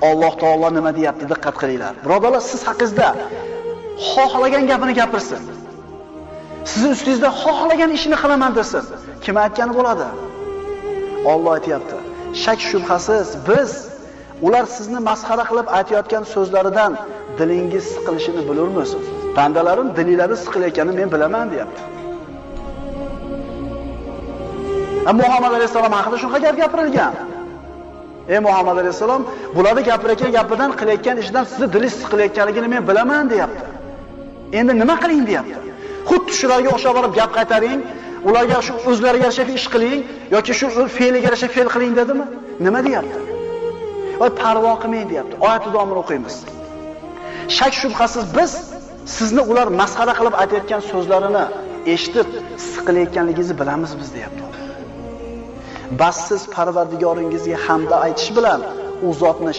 Alloh taolo nima deyapti? Diqqat qilinglar. Birodarlar, siz haqingizda xohlagan gapini gapirsin. Sizning ustingizda xohlagan ishini qilaman desin. Kim aytgani bo'ladi? Alloh aytayapti. Shak shubhasiz biz ular sizni masxara qilib aytayotgan so'zlaridan dilingiz siqilishini bilurmiz. Bandalarim dillari siqilayotganini men bilaman, deyapti. Muhammad alayhisalom haqida shunaqa gap gapirilgan. Ey Muhammad alayhisalom, bularni gapirayotgan gapidan qilayotgan ishidan sizni dilingiz siqilayotganligini men bilaman, deyapti. Endi nima qiling, deyapti. Xuddi shularga o'xshab borib gap qaytaring, ularga shu o'zlariga yarasha ish qiling yoki shu fe'liga yarasha fe'l qiling dedimi? Nima deyapti? Voy parvo qilmang, deyapti. Oyat davomini o'qiymiz. Shak shubhasiz biz sizni ular masxara qilib aytayotgan so'zlarini eshitib siqilayotganligingizni bilamiz biz, deyapti. Bas siz Parvardigoringizga hamda aytish bilan u zotni